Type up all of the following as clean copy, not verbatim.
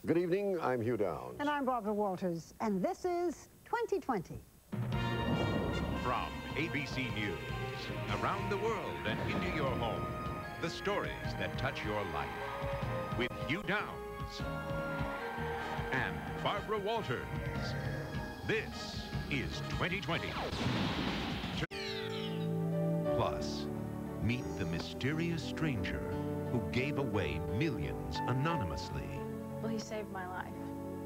Good evening, I'm Hugh Downs. And I'm Barbara Walters, and this is 2020. From ABC News, around the world and into your home, the stories that touch your life. With Hugh Downs and Barbara Walters. This is 2020. Plus, meet the mysterious stranger who gave away millions anonymously. Well, he saved my life.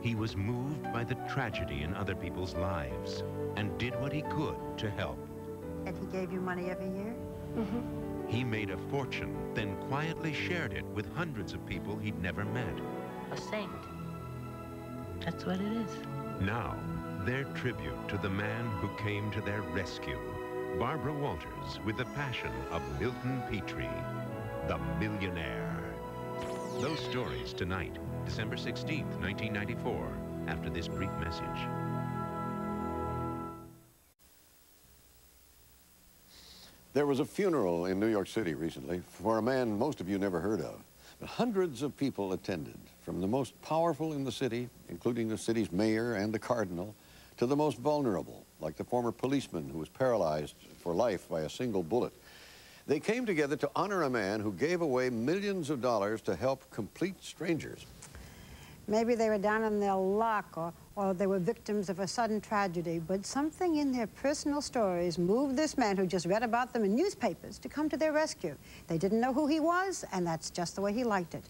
He was moved by the tragedy in other people's lives and did what he could to help. And he gave you money every year? Mm-hmm. He made a fortune, then quietly shared it with hundreds of people he'd never met. A saint. That's what it is. Now, their tribute to the man who came to their rescue. Barbara Walters with the passion of Milton Petrie, the millionaire. Those stories tonight, December 16th, 1994, after this brief message. There was a funeral in New York City recently for a man most of you never heard of. But hundreds of people attended, from the most powerful in the city, including the city's mayor and the cardinal, to the most vulnerable, like the former policeman who was paralyzed for life by a single bullet. They came together to honor a man who gave away millions of dollars to help complete strangers. Maybe they were down in their luck, or they were victims of a sudden tragedy, but something in their personal stories moved this man who just read about them in newspapers to come to their rescue. They didn't know who he was, and that's just the way he liked it.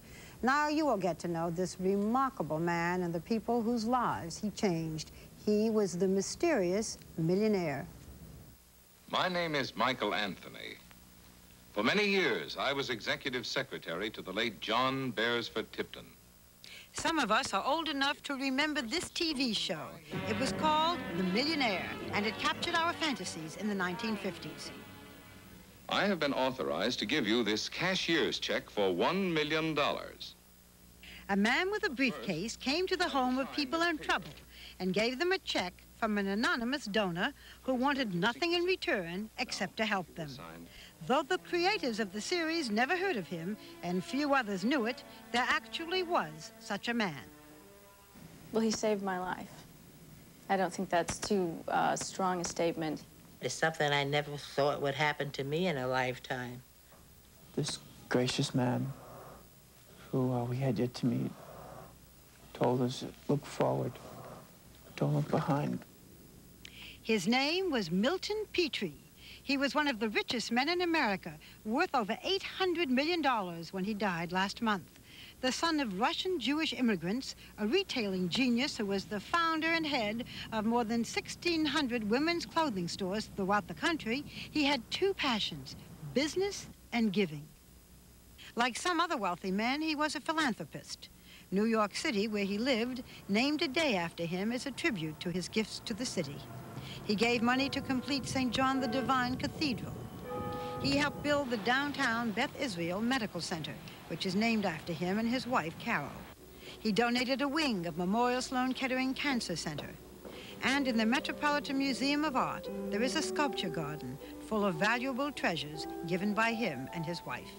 Now you will get to know this remarkable man and the people whose lives he changed. He was the mysterious millionaire. My name is Michael Anthony. For many years, I was executive secretary to the late John Beresford Tipton. Some of us are old enough to remember this TV show. It was called The Millionaire, and it captured our fantasies in the 1950s. I have been authorized to give you this cashier's check for $1 million. A man with a briefcase came to the home of people in trouble and gave them a check from an anonymous donor who wanted nothing in return except to help them. Though the creators of the series never heard of him, and few others knew it, there actually was such a man. Well, he saved my life. I don't think that's too strong a statement. It's something I never thought would happen to me in a lifetime. This gracious man, who we had yet to meet, told us, look forward, don't look behind. His name was Milton Petrie. He was one of the richest men in America, worth over $800 million when he died last month. The son of Russian Jewish immigrants, a retailing genius who was the founder and head of more than 1,600 women's clothing stores throughout the country, he had two passions, business and giving. Like some other wealthy men, he was a philanthropist. New York City, where he lived, named a day after him as a tribute to his gifts to the city. He gave money to complete St. John the Divine Cathedral. He helped build the downtown Beth Israel Medical Center, which is named after him and his wife, Carol. He donated a wing of Memorial Sloan Kettering Cancer Center. And in the Metropolitan Museum of Art, there is a sculpture garden full of valuable treasures given by him and his wife.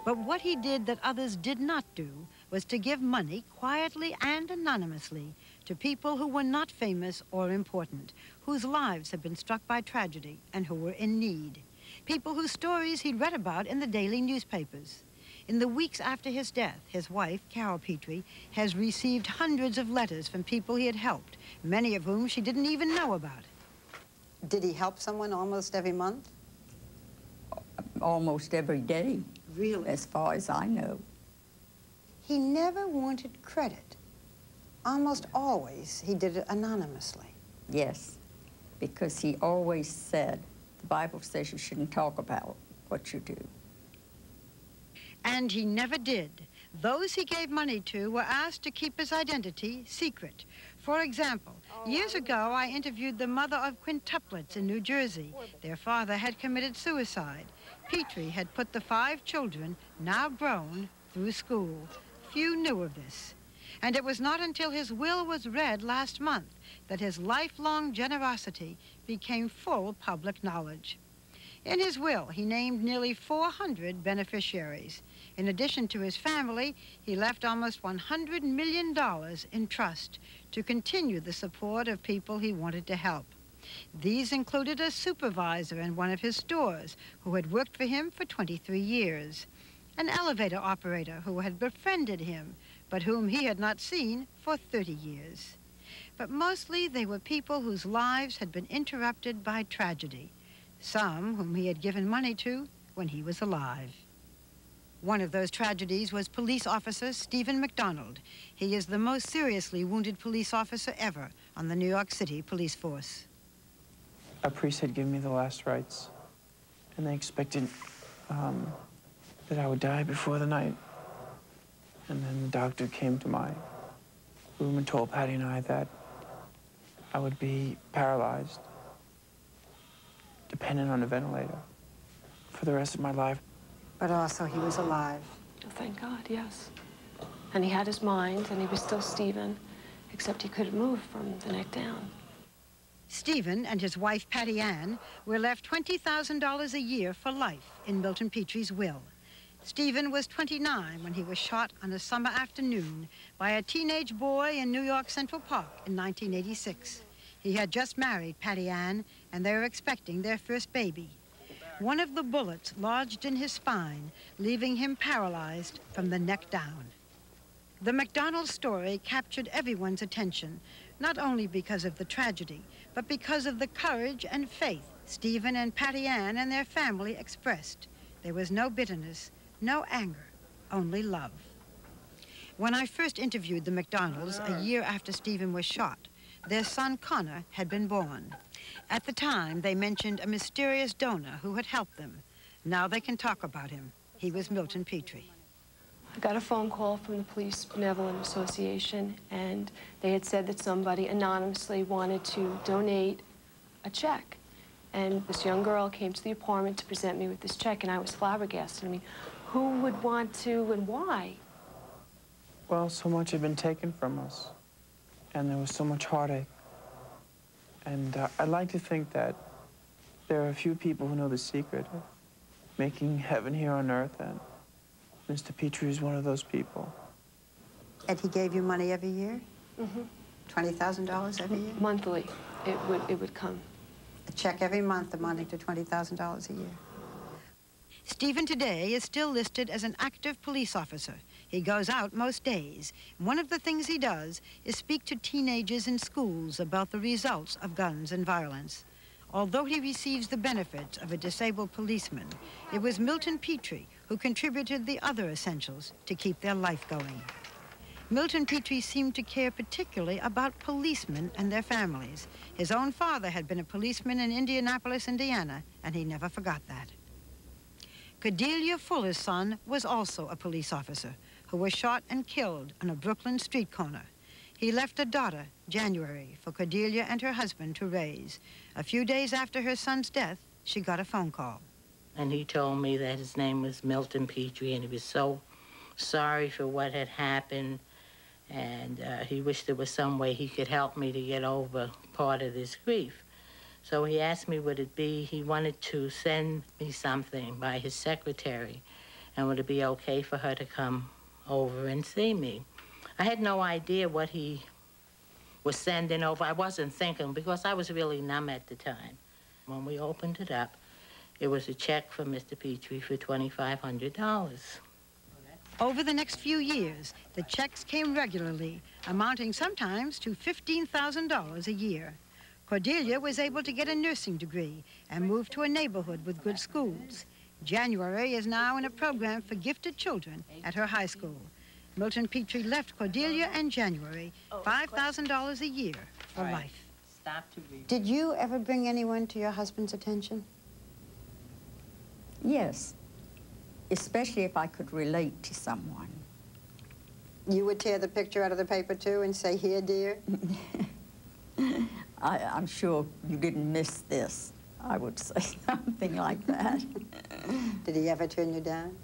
But what he did that others did not do was to give money quietly and anonymously to people who were not famous or important, whose lives had been struck by tragedy and who were in need. People whose stories he'd read about in the daily newspapers. In the weeks after his death, his wife, Carol Petrie, has received hundreds of letters from people he had helped, many of whom she didn't even know about. Did he help someone almost every month? Almost every day. Really? As far as I know. He never wanted credit. Almost always, he did it anonymously. Yes, because he always said, the Bible says you shouldn't talk about what you do. And he never did. Those he gave money to were asked to keep his identity secret. For example, years ago, I interviewed the mother of quintuplets in New Jersey. Their father had committed suicide. Petrie had put the 5 children, now grown, through school. Few knew of this. And it was not until his will was read last month that his lifelong generosity became full public knowledge. In his will, he named nearly 400 beneficiaries. In addition to his family, he left almost $100 million in trust to continue the support of people he wanted to help. These included a supervisor in one of his stores who had worked for him for 23 years, an elevator operator who had befriended him, but whom he had not seen for 30 years. But mostly they were people whose lives had been interrupted by tragedy, some whom he had given money to when he was alive. One of those tragedies was police officer Stephen McDonald. He is the most seriously wounded police officer ever on the New York City police force. A priest had given me the last rites, and they expected that I would die before the night. And then the doctor came to my room and told Patty and I that I would be paralyzed, dependent on a ventilator for the rest of my life. But also he was alive. Oh, thank God, yes. And he had his mind, and he was still Stephen, except he couldn't move from the neck down. Stephen and his wife, Patty Ann, were left $20,000 a year for life in Milton Petrie's will. Stephen was 29 when he was shot on a summer afternoon by a teenage boy in New York Central Park in 1986. He had just married Patty Ann, and they were expecting their first baby. One of the bullets lodged in his spine, leaving him paralyzed from the neck down. The McDonald story captured everyone's attention, not only because of the tragedy, but because of the courage and faith Stephen and Patty Ann and their family expressed. There was no bitterness, no anger, only love. When I first interviewed the McDonalds a year after Stephen was shot, their son Connor had been born. At the time, they mentioned a mysterious donor who had helped them. Now they can talk about him. He was Milton Petrie. I got a phone call from the Police Benevolent Association, and they had said that somebody anonymously wanted to donate a check. And this young girl came to the apartment to present me with this check, and I was flabbergasted. I mean, who would want to and why? Well, so much had been taken from us, and there was so much heartache. And I'd like to think that there are a few people who know the secret of making heaven here on earth, and Mr. Petrie is one of those people. And he gave you money every year? Mm-hmm. $20,000 every year? Monthly, it would come. A check every month amounting to $20,000 a year. Stephen today is still listed as an active police officer. He goes out most days. One of the things he does is speak to teenagers in schools about the results of guns and violence. Although he receives the benefits of a disabled policeman, it was Milton Petrie who contributed the other essentials to keep their life going. Milton Petrie seemed to care particularly about policemen and their families. His own father had been a policeman in Indianapolis, Indiana, and he never forgot that. Cordelia Fuller's son was also a police officer who was shot and killed on a Brooklyn street corner. He left a daughter, January, for Cordelia and her husband to raise. A few days after her son's death, she got a phone call. And he told me that his name was Milton Petrie, and he was so sorry for what had happened, and he wished there was some way he could help me to get over part of this grief. So he asked me, would it be, he wanted to send me something by his secretary, and would it be okay for her to come over and see me? I had no idea what he was sending over. I wasn't thinking, because I was really numb at the time. When we opened it up, it was a check from Mr. Petrie for $2,500. Over the next few years, the checks came regularly, amounting sometimes to $15,000 a year. Cordelia was able to get a nursing degree and move to a neighborhood with good schools. January is now in a program for gifted children at her high school. Milton Petrie left Cordelia and January $5,000 a year for life. Stop to read. Did you ever bring anyone to your husband's attention? Yes, especially if I could relate to someone. You would tear the picture out of the paper, too, and say, here, dear? I'm sure you didn't miss this. I would say something like that. Did he ever turn you down?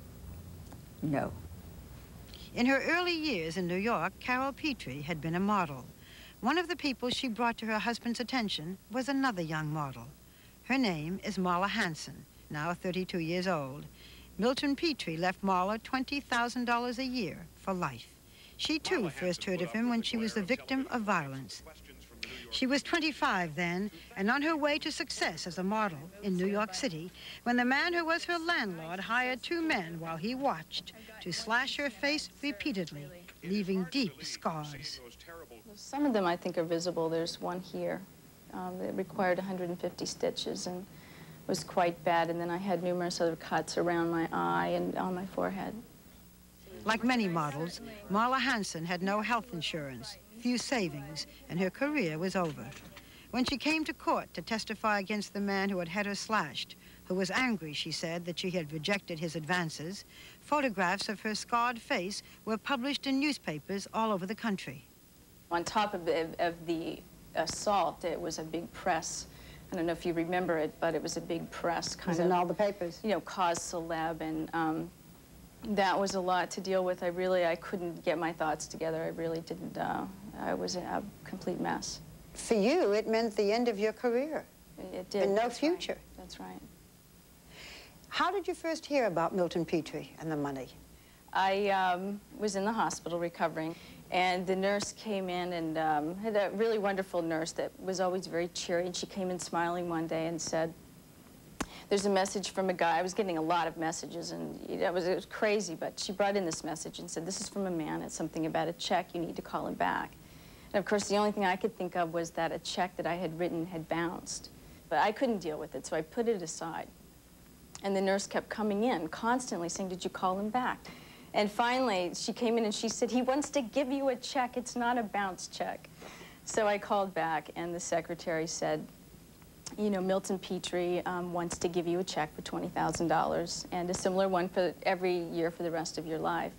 No. In her early years in New York, Carol Petrie had been a model. One of the people she brought to her husband's attention was another young model. Her name is Marla Hanson, now 32 years old. Milton Petrie left Marla $20,000 a year for life. She, too, first heard of him when she was the victim of violence. She was 25 then, and on her way to success as a model in New York City, when the man who was her landlord hired two men while he watched to slash her face repeatedly, leaving deep scars. Some of them I think are visible. There's one here that required 150 stitches and was quite bad, and then I had numerous other cuts around my eye and on my forehead. Like many models, Marla Hanson had no health insurance, few savings, and her career was over. When she came to court to testify against the man who had her slashed, who was angry, she said, that she had rejected his advances, photographs of her scarred face were published in newspapers all over the country. On top of the assault, it was a big press. I don't know if you remember it, but it was a big press kind of. It was in all the papers. You know, cause celeb, and that was a lot to deal with. I couldn't get my thoughts together. I really didn't. I was a complete mess. For you, it meant the end of your career. It did. And no That's future. Right. That's right. How did you first hear about Milton Petrie and the money? I was in the hospital recovering, and the nurse came in and had a really wonderful nurse that was always very cheery, and she came in smiling one day and said, "There's a message from a guy." I was getting a lot of messages, and it was crazy, but she brought in this message and said, "This is from a man. It's something about a check. You need to call him back." And of course, the only thing I could think of was that a check that I had written had bounced. But I couldn't deal with it, so I put it aside. And the nurse kept coming in, constantly saying, "Did you call him back?" And finally, she came in and she said, "He wants to give you a check. It's not a bounce check." So I called back, and the secretary said, "You know, Milton Petrie wants to give you a check for $20,000 and a similar one for every year for the rest of your life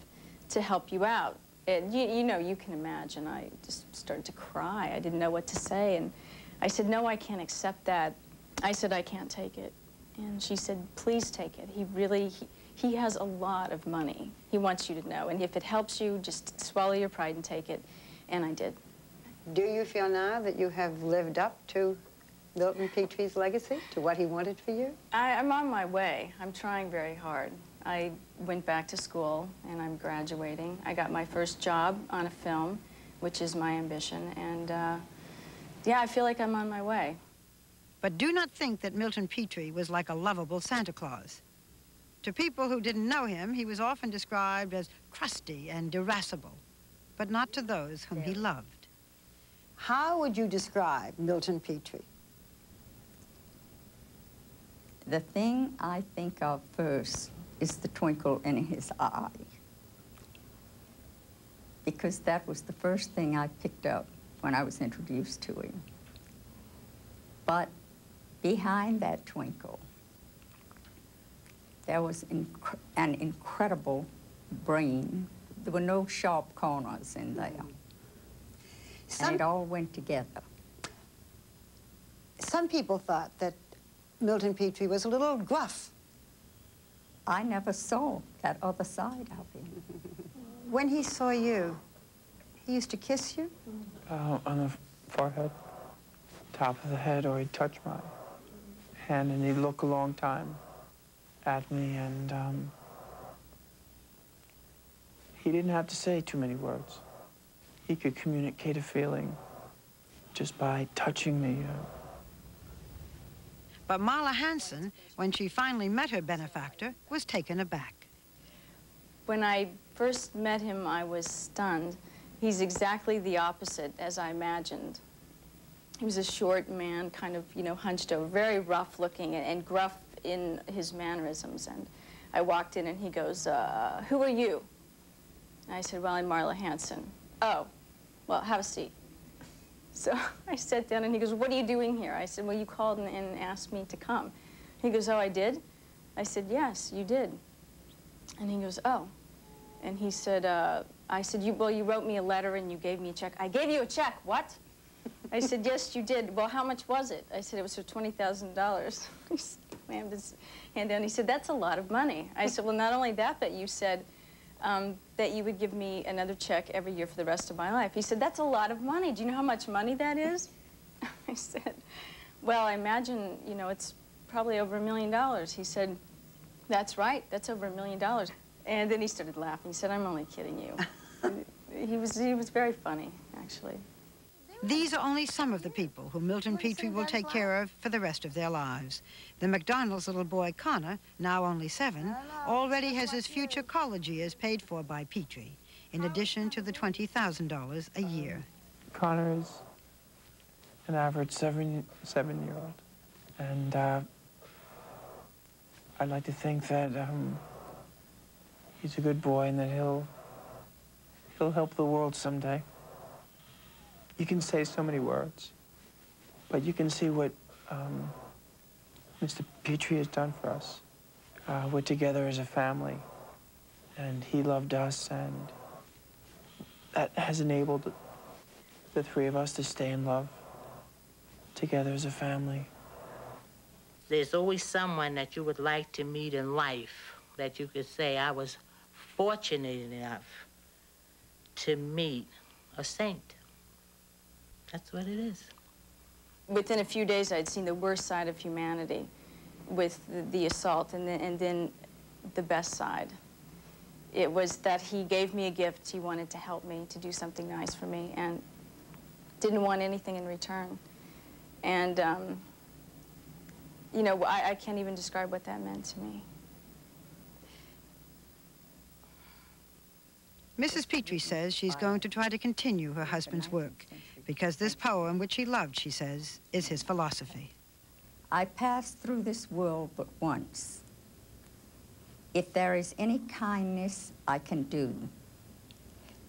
to help you out." And you know, you can imagine, I just started to cry. I didn't know what to say, and I said, "No, I can't accept that." I said, "I can't take it." And she said, "Please take it. He has a lot of money. He wants you to know, and if it helps you, just swallow your pride and take it." And I did. Do you feel now that you have lived up to Milton Petrie's legacy, to what he wanted for you? I'm on my way. I'm trying very hard. I went back to school, and I'm graduating. I got my first job on a film, which is my ambition, and yeah, I feel like I'm on my way. But do not think that Milton Petrie was like a lovable Santa Claus. To people who didn't know him, he was often described as crusty and irascible, but not to those whom he loved. How would you describe Milton Petrie? The thing I think of first is the twinkle in his eye, because that was the first thing I picked up when I was introduced to him. But behind that twinkle, there was an incredible brain. There were no sharp corners in there. And it all went together. Some people thought that Milton Petrie was a little gruff. I never saw that other side of him. When he saw you, he used to kiss you? On the forehead, top of the head, or he'd touch my hand, and he'd look a long time at me, and he didn't have to say too many words. He could communicate a feeling just by touching me. But Marla Hanson, when she finally met her benefactor, was taken aback. When I first met him, I was stunned. He's exactly the opposite as I imagined. He was a short man, kind of, you know, hunched over, very rough looking and gruff in his mannerisms. And I walked in and he goes, "Who are you?" And I said, "Well, I'm Marla Hanson." "Oh, well, have a seat." So I sat down and he goes, "What are you doing here?" I said, "Well, you called and asked me to come." He goes, "Oh, I did?" I said, "Yes, you did." And he goes, "Oh." And he said, I said, "Well, you wrote me a letter and you gave me a check." "I gave you a check, what?" I said, "Yes, you did." "Well, how much was it?" I said, "It was for $20,000. He slammed his hand down. He said, "That's a lot of money." I said, "Well, not only that, but you said that you would give me another check every year for the rest of my life." He said, "That's a lot of money. Do you know how much money that is?" I said, "Well, I imagine, you know, it's probably over $1 million. He said, That's right. That's over $1 million. And then he started laughing. He said, I'm only kidding you. He was very funny, actually. These are only some of the people who Milton Petrie will take care of for the rest of their lives. The McDonald's little boy, Connor, now only 7, already has his future college years paid for by Petrie, in addition to the $20,000 a year. Connor is an average seven-year-old. And I'd like to think that he's a good boy and that he'll help the world someday. You can say so many words, but you can see what Mr. Petrie has done for us. We're together as a family, and he loved us, and that has enabled the 3 of us to stay in love together as a family. There's always someone that you would like to meet in life that you could say, I was fortunate enough to meet a saint. That's what it is. Within a few days, I'd seen the worst side of humanity with the assault, and then the best side. It was that he gave me a gift. He wanted to help me, to do something nice for me, and didn't want anything in return. And, you know, I can't even describe what that meant to me. Mrs. Petrie says she's going to try to continue her husband's work because this poem, which he loved, she says, is his philosophy. I pass through this world but once. If there is any kindness I can do,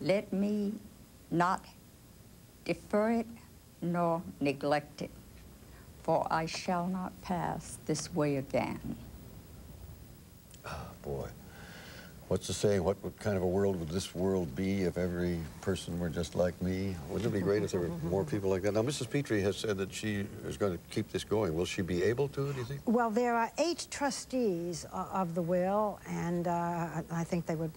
let me not defer it nor neglect it, for I shall not pass this way again. Oh, boy. What's the saying? What kind of a world would this world be if every person were just like me? Wouldn't it be great if there were more people like that? Now, Mrs. Petrie has said that she is going to keep this going. Will she be able to, do you think? Well, there are 8 trustees of the will, and I think they would,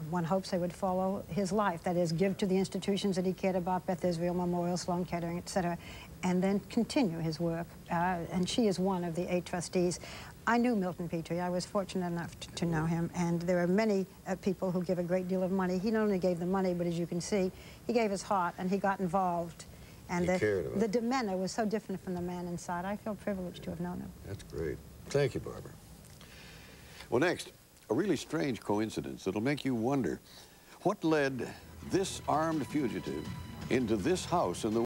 one hopes they would follow his life. That is, give to the institutions that he cared about, Beth Israel Memorial, Sloan Kettering, etc., and then continue his work. And she is one of the 8 trustees. I knew Milton Petrie. I was fortunate enough to know him, and there are many people who give a great deal of money. He not only gave the money, but as you can see, he gave his heart, and he got involved. And the demeanor was so different from the man inside. I feel privileged to have known him. That's great. Thank you, Barbara. Well, next, a really strange coincidence that'll make you wonder what led this armed fugitive into this house in the